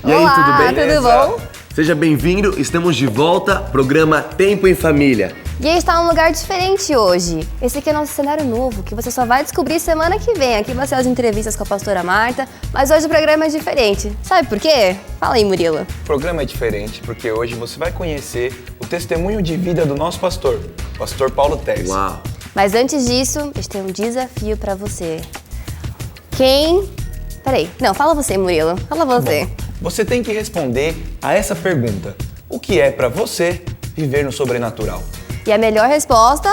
E aí, Olá, tudo bem? tudo bom? Seja bem-vindo, estamos de volta, programa Tempo em Família. E a gente está num lugar diferente hoje. Esse aqui é nosso cenário novo, que você só vai descobrir semana que vem. Aqui vai ser as entrevistas com a pastora Marta, mas hoje o programa é diferente. Sabe por quê? Fala aí, Murilo. O programa é diferente porque hoje você vai conhecer o testemunho de vida do nosso pastor, o pastor Paulo Tércio. Uau! Mas antes disso, a gente tem um desafio pra você. Peraí, não, fala você, Murilo. Fala você. Bom, você tem que responder a essa pergunta. O que é pra você viver no sobrenatural? E a melhor resposta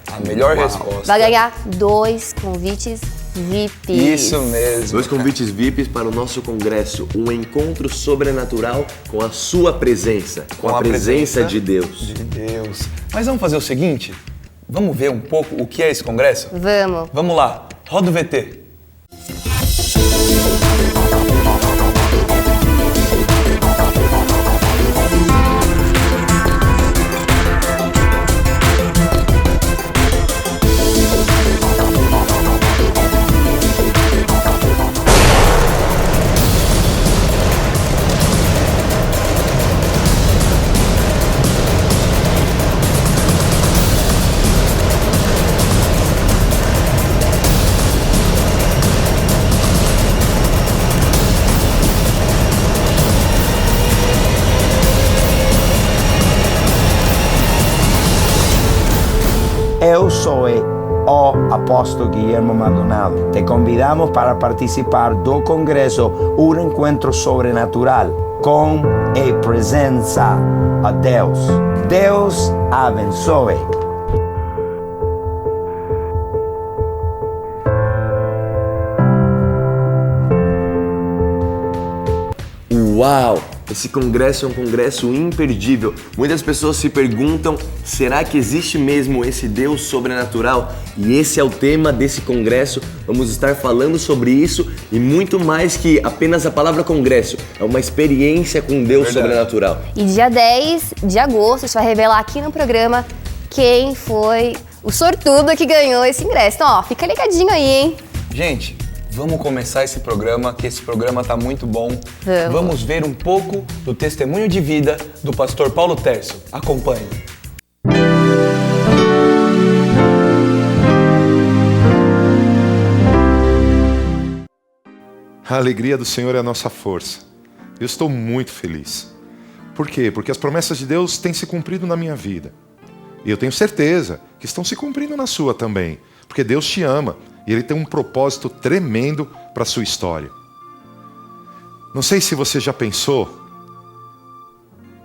A melhor resposta. vai ganhar 2 convites VIPs. Isso mesmo. 2 convites VIPs para o nosso congresso, um encontro sobrenatural com a sua presença, com a presença de Deus. De Deus. Mas vamos fazer o seguinte? Vamos ver um pouco o que é esse congresso? Vamos. Vamos lá, roda o VT. Eu sou o apóstolo Guilherme Maldonado. Te convidamos para participar do congresso Um Encontro Sobrenatural com a presença de Deus. Deus abençoe. Uau! Esse congresso é um congresso imperdível. Muitas pessoas se perguntam, será que existe mesmo esse Deus sobrenatural? E esse é o tema desse congresso. Vamos estar falando sobre isso e muito mais que apenas a palavra congresso. É uma experiência com Deus sobrenatural. E dia 10 de agosto, a gente vai revelar aqui no programa quem foi o sortudo que ganhou esse ingresso. Então, ó, fica ligadinho aí, hein? Gente, vamos começar esse programa, que esse programa tá muito bom. Vamos ver um pouco do testemunho de vida do pastor Paulo Tércio. Acompanhe. A alegria do Senhor é a nossa força. Eu estou muito feliz. Por quê? Porque as promessas de Deus têm se cumprido na minha vida. E eu tenho certeza que estão se cumprindo na sua também. Porque Deus te ama e Ele tem um propósito tremendo para a sua história. Não sei se você já pensou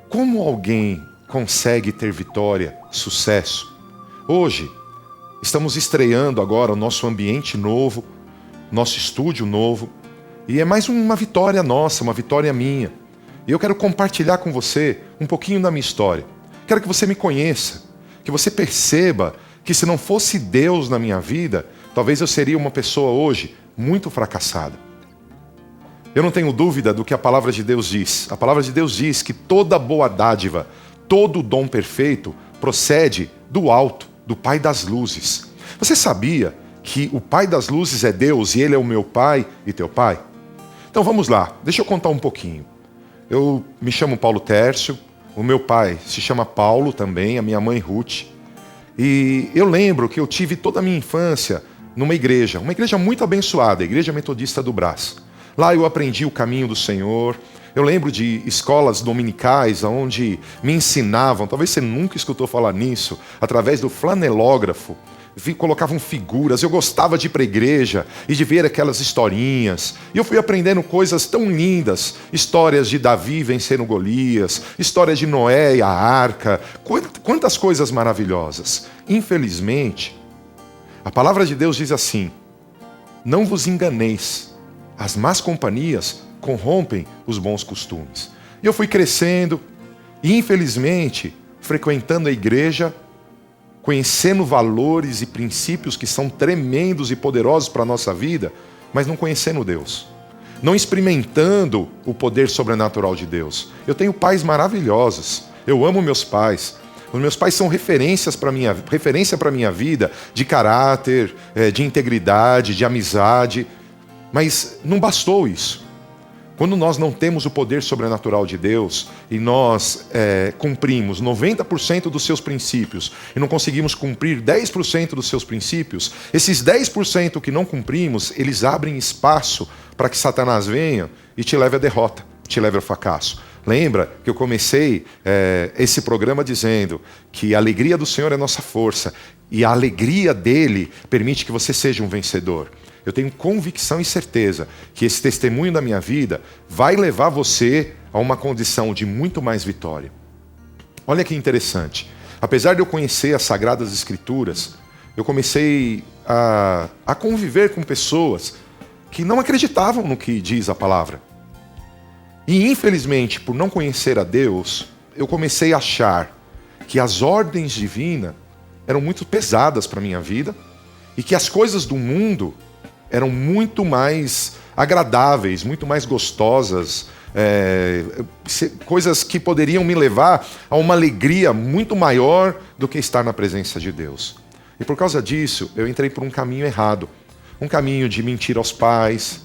como alguém consegue ter vitória, sucesso. Hoje, estamos estreando agora o nosso ambiente novo, nosso estúdio novo. E é mais uma vitória nossa, uma vitória minha. E eu quero compartilhar com você um pouquinho da minha história. Quero que você me conheça, que você perceba que se não fosse Deus na minha vida, talvez eu seria uma pessoa hoje muito fracassada. Eu não tenho dúvida do que a palavra de Deus diz. A palavra de Deus diz que toda boa dádiva, todo dom perfeito procede do alto, do Pai das luzes. Você sabia que o Pai das luzes é Deus e Ele é o meu Pai e teu Pai? Então vamos lá, deixa eu contar um pouquinho. Eu me chamo Paulo Tércio, o meu pai se chama Paulo também, a minha mãe Ruth. E eu lembro que eu tive toda a minha infância numa igreja, uma igreja muito abençoada, a Igreja Metodista do Brás. Lá eu aprendi o caminho do Senhor. Eu lembro de escolas dominicais onde me ensinavam, talvez você nunca escutou falar nisso, através do flanelógrafo. Colocavam figuras, eu gostava de ir para a igreja e de ver aquelas historinhas. E eu fui aprendendo coisas tão lindas, histórias de Davi vencendo Golias, histórias de Noé e a arca, quantas coisas maravilhosas. Infelizmente, a palavra de Deus diz assim: não vos enganeis, as más companhias corrompem os bons costumes. E eu fui crescendo e infelizmente frequentando a igreja, conhecendo valores e princípios que são tremendos e poderosos para a nossa vida, mas não conhecendo Deus. Não experimentando o poder sobrenatural de Deus. Eu tenho pais maravilhosos. Eu amo meus pais. Os meus pais são referência para a minha vida, de caráter, de integridade, de amizade. Mas não bastou isso. Quando nós não temos o poder sobrenatural de Deus e nós cumprimos 90% dos seus princípios e não conseguimos cumprir 10% dos seus princípios, esses 10% que não cumprimos, eles abrem espaço para que Satanás venha e te leve à derrota, te leve ao fracasso. Lembra que eu comecei esse programa dizendo que a alegria do Senhor é nossa força e a alegria dele permite que você seja um vencedor. Eu tenho convicção e certeza que esse testemunho da minha vida vai levar você a uma condição de muito mais vitória. Olha que interessante. Apesar de eu conhecer as Sagradas Escrituras, eu comecei a conviver com pessoas que não acreditavam no que diz a palavra. E infelizmente, por não conhecer a Deus, eu comecei a achar que as ordens divinas eram muito pesadas para a minha vida e que as coisas do mundo eram muito mais agradáveis, muito mais gostosas, coisas que poderiam me levar a uma alegria muito maior do que estar na presença de Deus. E por causa disso, eu entrei por um caminho errado. Um caminho de mentir aos pais,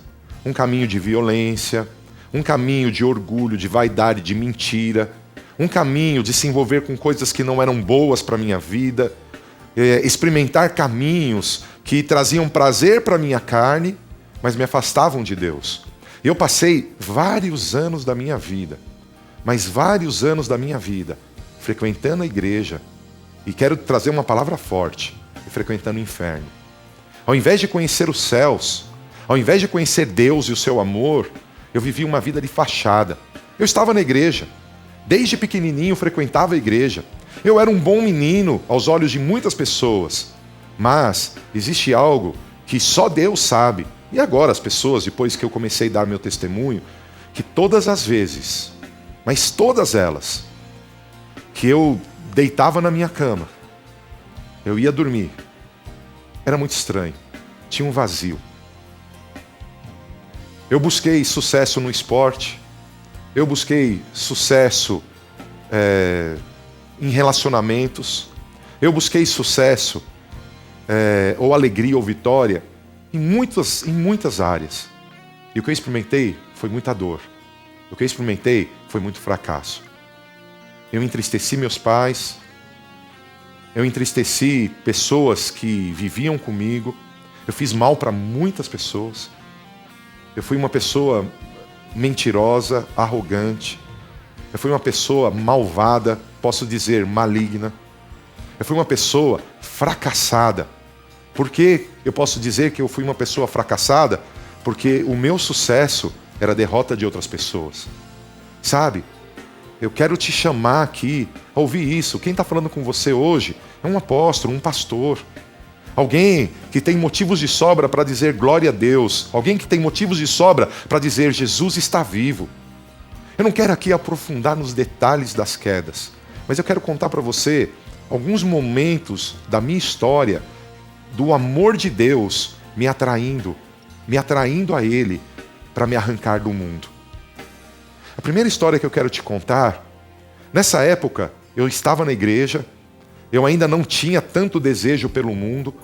um caminho de violência, um caminho de orgulho, de vaidade, de mentira, um caminho de se envolver com coisas que não eram boas para a minha vida, experimentar caminhos que traziam prazer para a minha carne, mas me afastavam de Deus. Eu passei vários anos da minha vida, mas vários anos da minha vida, frequentando a igreja, e quero trazer uma palavra forte, frequentando o inferno. Ao invés de conhecer os céus, ao invés de conhecer Deus e o seu amor, eu vivia uma vida de fachada. Eu estava na igreja, desde pequenininho frequentava a igreja. Eu era um bom menino aos olhos de muitas pessoas, mas existe algo que só Deus sabe. E agora as pessoas, depois que eu comecei a dar meu testemunho, que todas as vezes, mas todas elas, que eu deitava na minha cama, eu ia dormir, era muito estranho, tinha um vazio. Eu busquei sucesso no esporte, eu busquei sucesso em relacionamentos, eu busquei sucesso ou alegria ou vitória em muitas áreas. E o que eu experimentei foi muita dor. O que eu experimentei foi muito fracasso. Eu entristeci meus pais, eu entristeci pessoas que viviam comigo, eu fiz mal para muitas pessoas. Eu fui uma pessoa mentirosa, arrogante. Eu fui uma pessoa malvada, posso dizer maligna. Eu fui uma pessoa fracassada. Por que eu posso dizer que eu fui uma pessoa fracassada? Porque o meu sucesso era a derrota de outras pessoas. Sabe? Eu quero te chamar aqui a ouvir isso. Quem está falando com você hoje é um apóstolo, um pastor. Alguém que tem motivos de sobra para dizer glória a Deus. Alguém que tem motivos de sobra para dizer Jesus está vivo. Eu não quero aqui aprofundar nos detalhes das quedas, mas eu quero contar para você alguns momentos da minha história, do amor de Deus me atraindo a Ele para me arrancar do mundo. A primeira história que eu quero te contar, nessa época eu estava na igreja, eu ainda não tinha tanto desejo pelo mundo,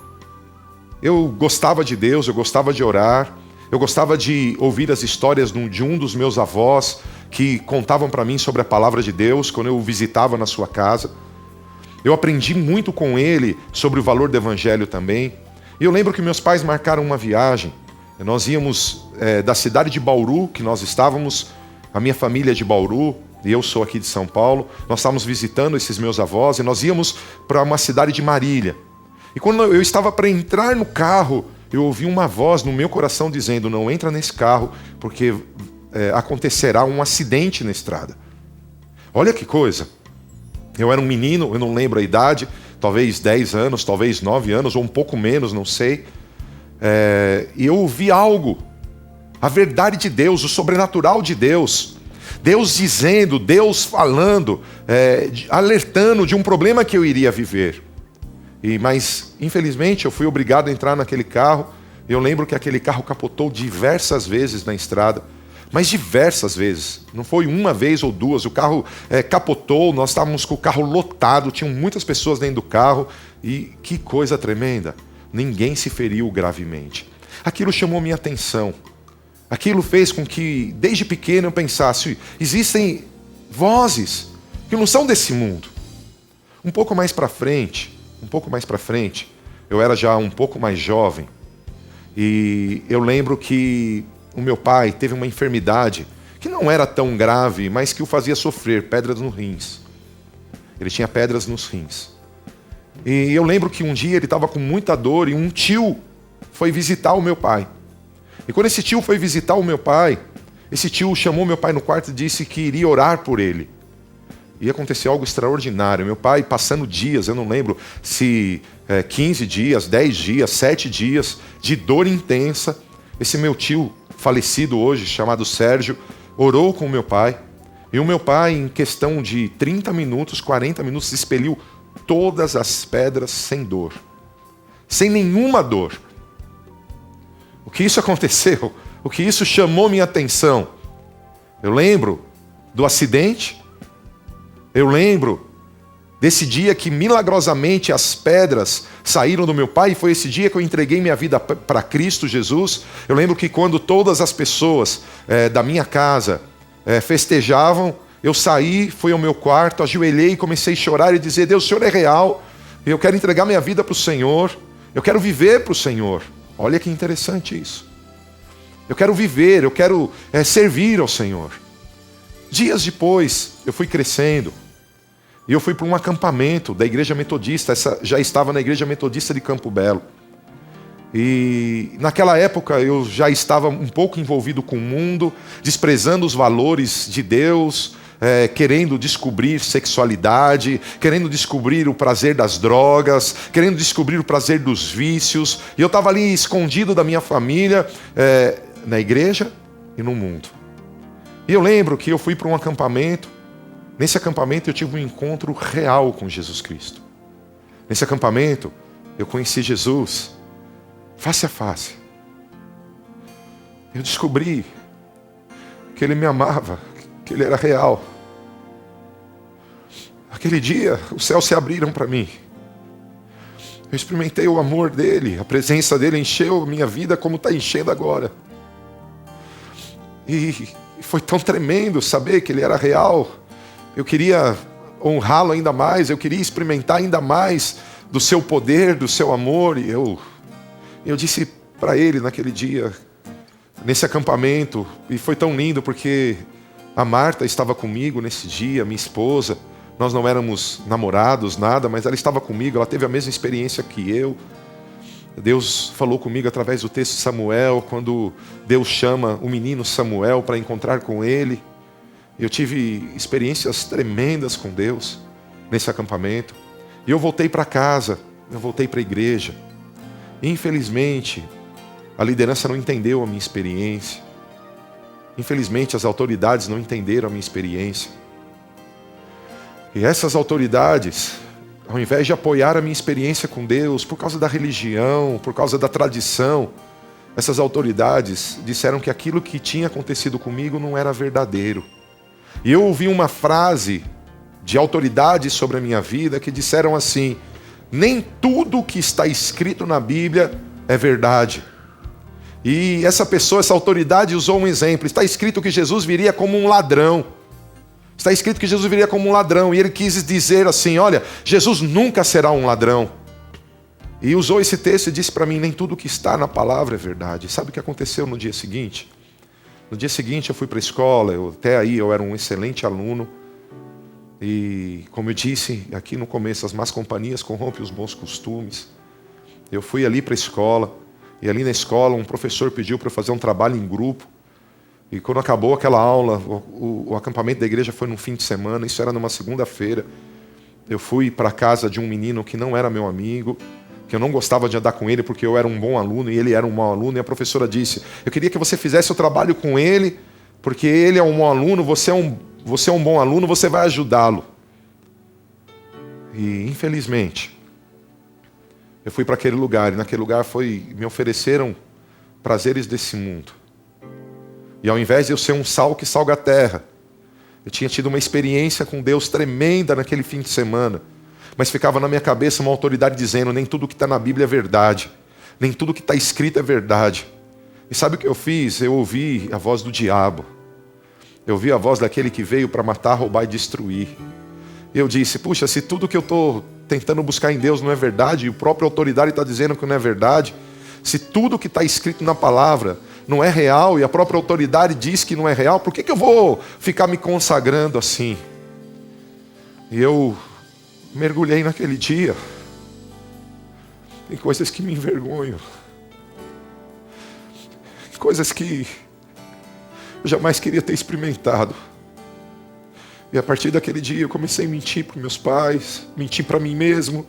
eu gostava de Deus, eu gostava de orar, eu gostava de ouvir as histórias de um dos meus avós que contavam para mim sobre a palavra de Deus quando eu o visitava na sua casa. Eu aprendi muito com ele sobre o valor do evangelho também. E eu lembro que meus pais marcaram uma viagem. Nós íamos da cidade de Bauru, que nós estávamos, a minha família é de Bauru, e eu sou aqui de São Paulo. Nós estávamos visitando esses meus avós e nós íamos para uma cidade de Marília. E quando eu estava para entrar no carro, eu ouvi uma voz no meu coração dizendo: não entra nesse carro, porque acontecerá um acidente na estrada. Olha que coisa. Eu era um menino, eu não lembro a idade, talvez 10 anos, talvez 9 anos, ou um pouco menos, não sei. E eu ouvi algo, a verdade de Deus, o sobrenatural de Deus. Deus dizendo, Deus falando, alertando de um problema que eu iria viver. Mas, infelizmente, eu fui obrigado a entrar naquele carro. Eu lembro que aquele carro capotou diversas vezes na estrada. Mas diversas vezes, não foi uma vez ou duas, o carro capotou, nós estávamos com o carro lotado, tinham muitas pessoas dentro do carro, e que coisa tremenda, ninguém se feriu gravemente. Aquilo chamou minha atenção, Aquilo fez com que, desde pequeno, eu pensasse, existem vozes que não são desse mundo. Um pouco mais para frente, eu era já um pouco mais jovem, e eu lembro que o meu pai teve uma enfermidade que não era tão grave, mas que o fazia sofrer, pedras nos rins. Ele tinha pedras nos rins. E eu lembro que um dia ele estava com muita dor e um tio foi visitar o meu pai. E quando esse tio foi visitar o meu pai, esse tio chamou meu pai no quarto e disse que iria orar por ele. Ia acontecer algo extraordinário. Meu pai passando dias, eu não lembro se 15 dias, 10 dias, 7 dias de dor intensa. Esse meu tio falecido hoje, chamado Sérgio, orou com o meu pai. E o meu pai, em questão de 30 minutos, 40 minutos, expeliu todas as pedras sem dor. Sem nenhuma dor. O que isso aconteceu? O que isso chamou minha atenção? Eu lembro do acidente. Eu lembro desse dia que milagrosamente as pedras saíram do meu pai, e foi esse dia que eu entreguei minha vida para Cristo Jesus. Eu lembro que quando todas as pessoas da minha casa festejavam, eu saí, fui ao meu quarto, ajoelhei e comecei a chorar e dizer: Deus, o Senhor é real, eu quero entregar minha vida para o Senhor, eu quero viver para o Senhor. Olha que interessante isso. Eu quero viver, eu quero servir ao Senhor. Dias depois, eu fui crescendo. E eu fui para um acampamento da Igreja Metodista. Essa já estava na Igreja Metodista de Campo Belo. E naquela época eu já estava um pouco envolvido com o mundo, desprezando os valores de Deus, querendo descobrir sexualidade, querendo descobrir o prazer das drogas, querendo descobrir o prazer dos vícios. E eu estava ali escondido da minha família, na igreja e no mundo. E eu lembro que eu fui para um acampamento. Nesse acampamento eu tive um encontro real com Jesus Cristo. Nesse acampamento eu conheci Jesus face a face. Eu descobri que Ele me amava, que Ele era real. Aquele dia os céus se abriram para mim. Eu experimentei o amor dEle, a presença dEle encheu a minha vida como está enchendo agora. E foi tão tremendo saber que Ele era real. Eu queria honrá-lo ainda mais, eu queria experimentar ainda mais do seu poder, do seu amor. E eu disse para ele naquele dia, nesse acampamento, e foi tão lindo porque a Marta estava comigo nesse dia, minha esposa. Nós não éramos namorados, nada, mas ela estava comigo, ela teve a mesma experiência que eu. Deus falou comigo através do texto de Samuel, quando Deus chama o menino Samuel para encontrar com ele. Eu tive experiências tremendas com Deus nesse acampamento. E eu voltei para casa, eu voltei para a igreja. Infelizmente, a liderança não entendeu a minha experiência. Infelizmente, as autoridades não entenderam a minha experiência. E essas autoridades, ao invés de apoiar a minha experiência com Deus, por causa da religião, por causa da tradição, essas autoridades disseram que aquilo que tinha acontecido comigo não era verdadeiro. E eu ouvi uma frase de autoridades sobre a minha vida que disseram assim: nem tudo que está escrito na Bíblia é verdade. E essa pessoa, essa autoridade usou um exemplo. Está escrito que Jesus viria como um ladrão. Está escrito que Jesus viria como um ladrão. E ele quis dizer assim: olha, Jesus nunca será um ladrão. E usou esse texto e disse para mim: nem tudo que está na palavra é verdade. Sabe o que aconteceu no dia seguinte? No dia seguinte eu fui para a escola, até aí eu era um excelente aluno. E como eu disse aqui no começo, as más companhias corrompem os bons costumes. Eu fui ali para a escola, e ali na escola um professor pediu para eu fazer um trabalho em grupo. E quando acabou aquela aula, o acampamento da igreja foi num fim de semana, isso era numa segunda-feira. Eu fui para a casa de um menino que não era meu amigo, que eu não gostava de andar com ele porque eu era um bom aluno e ele era um mau aluno. E a professora disse: eu queria que você fizesse o trabalho com ele, porque ele é um bom aluno, você é um bom aluno, você vai ajudá-lo. E infelizmente, eu fui para aquele lugar, e naquele lugar me ofereceram prazeres desse mundo. E ao invés de eu ser um sal que salga a terra, eu tinha tido uma experiência com Deus tremenda naquele fim de semana. Mas ficava na minha cabeça uma autoridade dizendo: nem tudo que está na Bíblia é verdade. Nem tudo que está escrito é verdade. E sabe o que eu fiz? Eu ouvi a voz do diabo. Eu ouvi a voz daquele que veio para matar, roubar e destruir. E eu disse, puxa, se tudo que eu estou tentando buscar em Deus não é verdade, e o próprio autoridade está dizendo que não é verdade, se tudo que está escrito na palavra não é real, e a própria autoridade diz que não é real, por que eu vou ficar me consagrando assim? E eu mergulhei naquele dia. Tem coisas que me envergonham. Coisas que eu jamais queria ter experimentado. E a partir daquele dia eu comecei a mentir para meus pais, mentir para mim mesmo.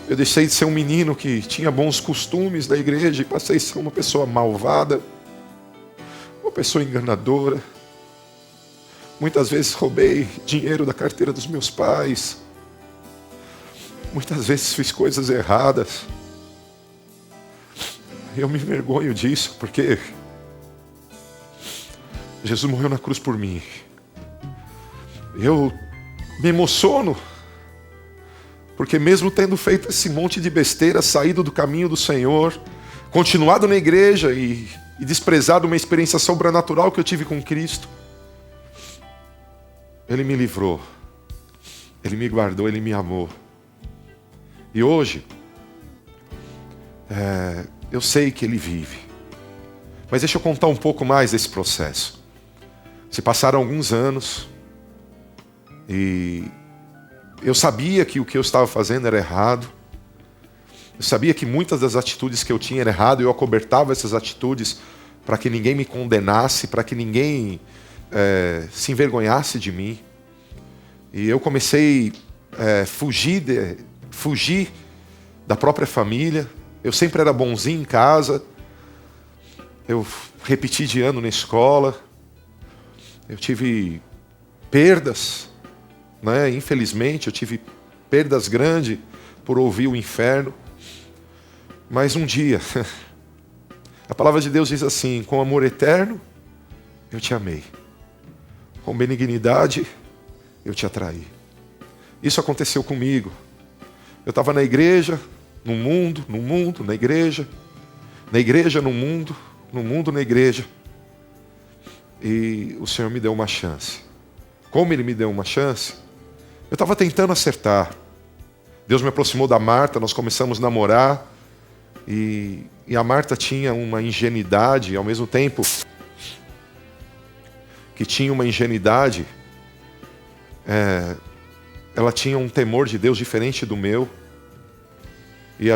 Eu deixei de ser um menino que tinha bons costumes da igreja e passei a ser uma pessoa malvada, uma pessoa enganadora. Muitas vezes roubei dinheiro da carteira dos meus pais. Muitas vezes fiz coisas erradas. Eu me envergonho disso, porque Jesus morreu na cruz por mim. Eu me emociono, porque mesmo tendo feito esse monte de besteira, saído do caminho do Senhor, continuado na igreja e desprezado uma experiência sobrenatural que eu tive com Cristo, Ele me livrou, Ele me guardou, Ele me amou. E hoje, eu sei que Ele vive. Mas deixa eu contar um pouco mais desse processo. Se passaram alguns anos e eu sabia que o que eu estava fazendo era errado. Eu sabia que muitas das atitudes que eu tinha eram erradas. Eu acobertava essas atitudes para que ninguém me condenasse, para que ninguém se envergonhasse de mim. E eu comecei a fugir da própria família. Eu sempre era bonzinho em casa. Eu repeti de ano na escola. Eu tive perdas, né? Infelizmente, eu tive perdas grandes por ouvir o inferno. Mas um dia, a palavra de Deus diz assim: com amor eterno, eu te amei. Com benignidade, eu te atraí. Isso aconteceu comigo. Eu estava na igreja, no mundo, na igreja, no mundo, na igreja. E o Senhor me deu uma chance. Como Ele me deu uma chance? Eu estava tentando acertar. Deus me aproximou da Marta, nós começamos a namorar. E a Marta tinha uma ingenuidade, ao mesmo tempo que tinha uma ingenuidade, ela tinha um temor de Deus diferente do meu. E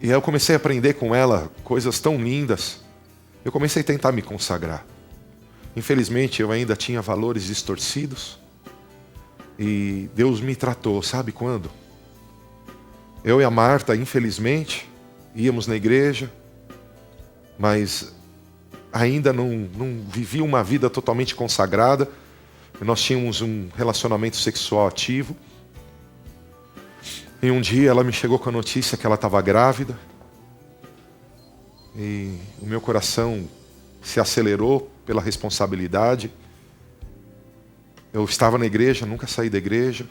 aí eu comecei a aprender com ela coisas tão lindas. Eu comecei a tentar me consagrar. Infelizmente, eu ainda tinha valores distorcidos. E Deus me tratou, sabe quando? Eu e a Marta, infelizmente, íamos na igreja, mas ainda não vivia uma vida totalmente consagrada. Nós tínhamos um relacionamento sexual ativo. E um dia ela me chegou com a notícia que ela estava grávida. E o meu coração se acelerou pela responsabilidade. Eu estava na igreja, nunca saí da igreja.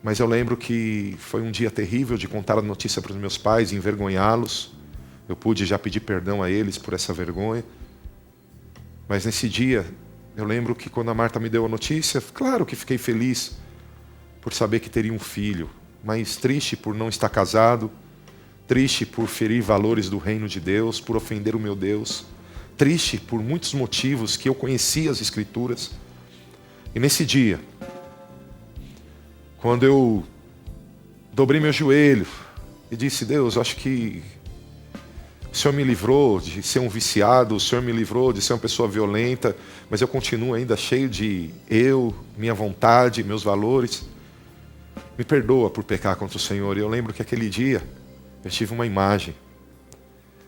Mas eu lembro que foi um dia terrível de contar a notícia para os meus pais, envergonhá-los. Eu pude já pedir perdão a eles por essa vergonha. Mas nesse dia, eu lembro que quando a Marta me deu a notícia, claro que fiquei feliz por saber que teria um filho, mas triste por não estar casado, triste por ferir valores do reino de Deus, por ofender o meu Deus, triste por muitos motivos que eu conhecia as Escrituras. E nesse dia, quando eu dobrei meu joelho e disse: Deus, acho que o Senhor me livrou de ser um viciado, o Senhor me livrou de ser uma pessoa violenta, mas eu continuo ainda cheio de minha vontade, meus valores. Me perdoa por pecar contra o Senhor. E eu lembro que aquele dia eu tive uma imagem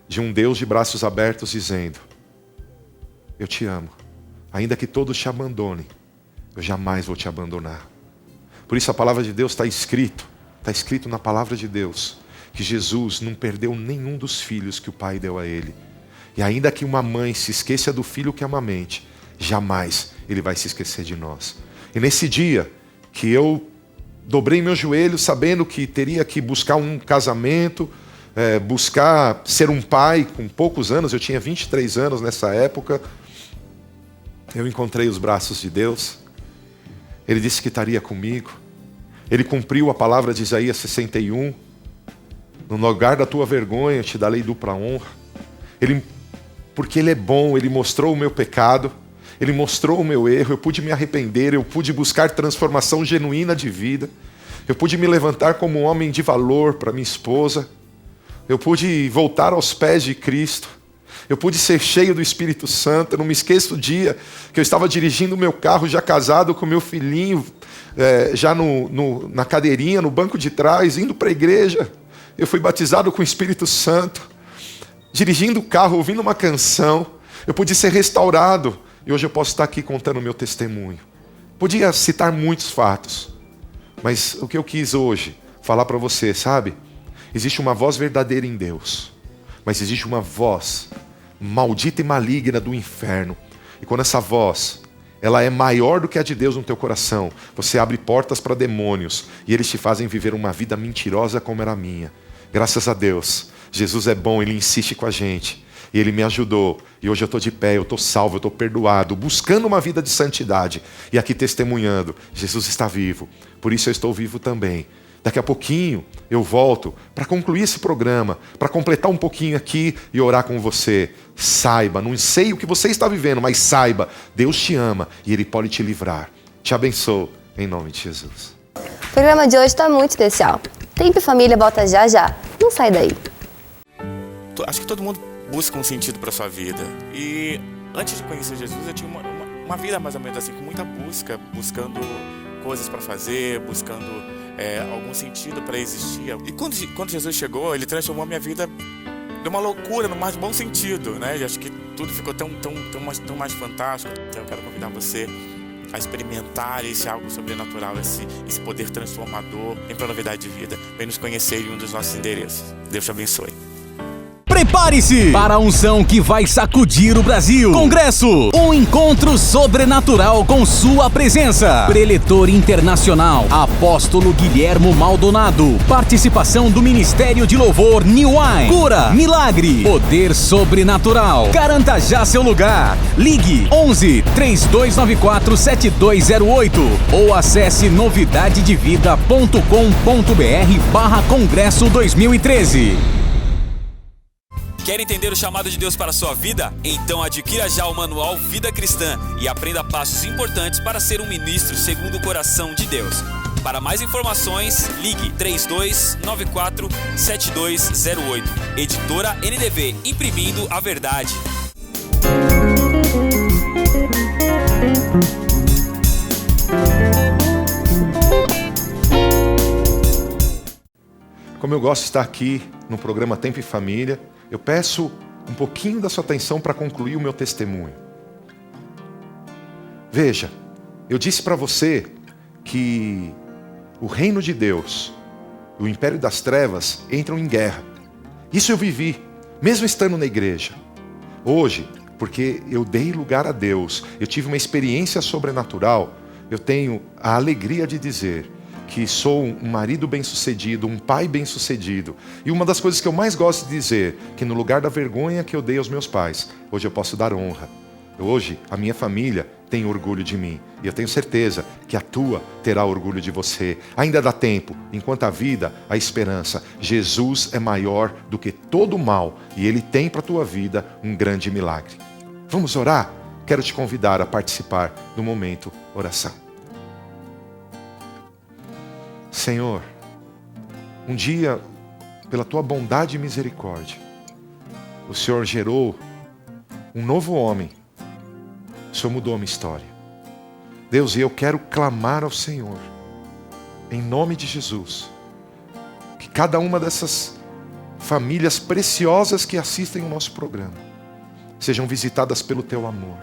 de um Deus de braços abertos dizendo: eu te amo. Ainda que todos te abandonem, eu jamais vou te abandonar. Por isso a palavra de Deus está escrito na palavra de Deus, que Jesus não perdeu nenhum dos filhos que o Pai deu a Ele. E ainda que uma mãe se esqueça do filho que amamente, jamais Ele vai se esquecer de nós. E nesse dia que eu dobrei meu joelho sabendo que teria que buscar um casamento, buscar ser um pai com poucos anos. Eu tinha 23 anos nessa época. Eu encontrei os braços de Deus. Ele disse que estaria comigo. Ele cumpriu a palavra de Isaías 61. No lugar da tua vergonha, eu te darei dupla honra. Porque Ele é bom, Ele mostrou o meu pecado, Ele mostrou o meu erro, eu pude me arrepender, eu pude buscar transformação genuína de vida, eu pude me levantar como um homem de valor para minha esposa, eu pude voltar aos pés de Cristo, eu pude ser cheio do Espírito Santo. Eu não me esqueço do dia que eu estava dirigindo o meu carro, já casado com meu filhinho, já na cadeirinha, no banco de trás, indo para a igreja. Eu fui batizado com o Espírito Santo. Dirigindo o carro, ouvindo uma canção, eu pude ser restaurado. E hoje eu posso estar aqui contando o meu testemunho. Podia citar muitos fatos, mas o que eu quis hoje falar para você, sabe? Existe uma voz verdadeira em Deus, mas existe uma voz maldita e maligna do inferno. E quando essa voz, ela é maior do que a de Deus no teu coração, você abre portas para demônios e eles te fazem viver uma vida mentirosa como era a minha. Graças a Deus, Jesus é bom, Ele insiste com a gente. E Ele me ajudou. E hoje eu estou de pé, eu estou salvo, eu estou perdoado, buscando uma vida de santidade. E aqui testemunhando, Jesus está vivo. Por isso eu estou vivo também. Daqui a pouquinho eu volto para concluir esse programa, para completar um pouquinho aqui e orar com você. Saiba, não sei o que você está vivendo, mas saiba, Deus te ama e Ele pode te livrar. Te abençoo, em nome de Jesus. O programa de hoje está muito especial. Tempo e Família volta já já. Não sai daí. Acho que todo mundo busca um sentido para sua vida. E antes de conhecer Jesus, eu tinha uma vida mais ou menos assim, com muita busca, buscando coisas para fazer, buscando algum sentido para existir. E quando Jesus chegou, Ele transformou a minha vida de uma loucura, no mais bom sentido, né? E acho que tudo ficou tão mais fantástico. Então eu quero convidar você a experimentar esse algo sobrenatural, esse poder transformador. Vem para novidade de vida. Vem nos conhecer em um dos nossos endereços. Deus te abençoe. Prepare-se para a unção que vai sacudir o Brasil. Congresso, um encontro sobrenatural com sua presença. Preletor internacional, Apóstolo Guilhermo Maldonado. Participação do Ministério de Louvor New Wine. Cura, milagre, poder sobrenatural. Garanta já seu lugar. Ligue 11 3294 7208 ou acesse novidadedevida.com.br/Congresso 2013. Quer entender o chamado de Deus para a sua vida? Então adquira já o manual Vida Cristã e aprenda passos importantes para ser um ministro segundo o coração de Deus. Para mais informações, ligue 3294-7208. Editora NDV, imprimindo a verdade. Como eu gosto de estar aqui no programa Tempo e Família, eu peço um pouquinho da sua atenção para concluir o meu testemunho. Veja, eu disse para você que o reino de Deus e o império das trevas entram em guerra. Isso eu vivi, mesmo estando na igreja. Hoje, porque eu dei lugar a Deus, eu tive uma experiência sobrenatural, eu tenho a alegria de dizer que sou um marido bem-sucedido, um pai bem-sucedido. E uma das coisas que eu mais gosto de dizer, que no lugar da vergonha que eu dei aos meus pais, hoje eu posso dar honra. Hoje a minha família tem orgulho de mim. E eu tenho certeza que a tua terá orgulho de você. Ainda dá tempo, enquanto a vida, a esperança. Jesus é maior do que todo o mal e Ele tem para a tua vida um grande milagre. Vamos orar? Quero te convidar a participar do momento oração. Senhor, um dia, pela Tua bondade e misericórdia, o Senhor gerou um novo homem. O Senhor mudou a minha história. Deus, e eu quero clamar ao Senhor, em nome de Jesus, que cada uma dessas famílias preciosas que assistem o nosso programa sejam visitadas pelo Teu amor,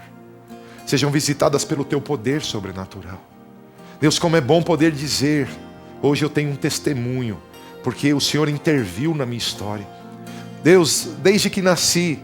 sejam visitadas pelo Teu poder sobrenatural. Deus, como é bom poder dizer: hoje eu tenho um testemunho, porque o Senhor interviu na minha história. Deus, desde que nasci,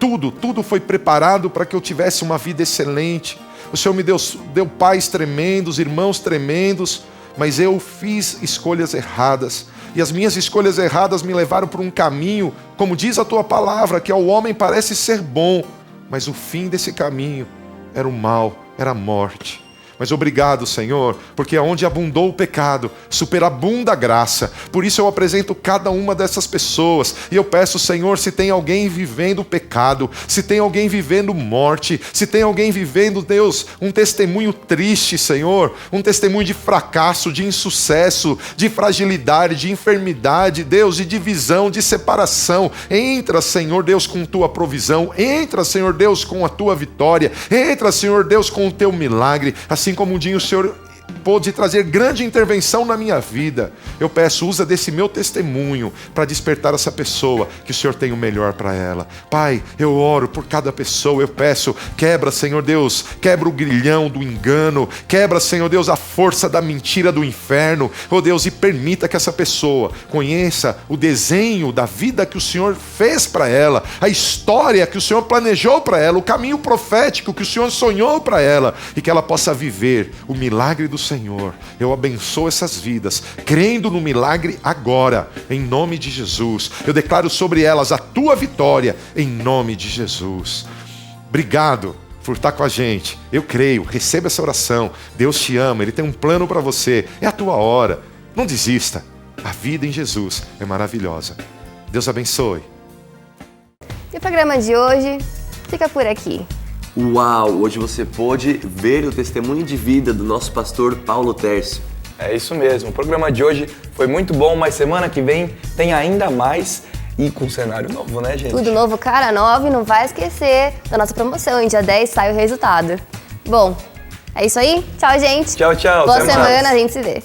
tudo foi preparado para que eu tivesse uma vida excelente. O Senhor me deu pais tremendos, irmãos tremendos, mas eu fiz escolhas erradas. E as minhas escolhas erradas me levaram por um caminho, como diz a tua palavra, que ao homem parece ser bom, mas o fim desse caminho era o mal, era a morte. Mas obrigado, Senhor, porque onde abundou o pecado, superabunda a graça. Por isso eu apresento cada uma dessas pessoas. E eu peço, Senhor, se tem alguém vivendo pecado, se tem alguém vivendo morte, se tem alguém vivendo, Deus, um testemunho triste, Senhor, um testemunho de fracasso, de insucesso, de fragilidade, de enfermidade, Deus, de divisão, de separação. Entra, Senhor Deus, com tua provisão. Entra, Senhor Deus, com a tua vitória. Entra, Senhor Deus, com o teu milagre. Assim como um dia o Senhor pôde trazer grande intervenção na minha vida, eu peço, usa desse meu testemunho para despertar essa pessoa, que o Senhor tem o melhor para ela. Pai, eu oro por cada pessoa, eu peço, quebra, Senhor Deus, quebra o grilhão do engano, quebra, Senhor Deus, a força da mentira do inferno, oh Deus, e permita que essa pessoa conheça o desenho da vida que o Senhor fez para ela, a história que o Senhor planejou para ela, o caminho profético que o Senhor sonhou para ela, e que ela possa viver o milagre do Senhor. Eu abençoo essas vidas, crendo no milagre agora, em nome de Jesus. Eu declaro sobre elas a tua vitória, em nome de Jesus. Obrigado por estar com a gente. Eu creio, receba essa oração. Deus te ama, Ele tem um plano para você. É a tua hora. Não desista. A vida em Jesus é maravilhosa. Deus abençoe. E o programa de hoje fica por aqui. Uau! Hoje você pôde ver o testemunho de vida do nosso pastor Paulo Tércio. É isso mesmo, o programa de hoje foi muito bom, mas semana que vem tem ainda mais e com cenário novo, né, gente? Tudo novo, cara nova, e não vai esquecer da nossa promoção. Em dia 10 sai o resultado. Bom, é isso aí. Tchau, gente. Tchau, tchau. Boa Até semana, mais. a gente se vê.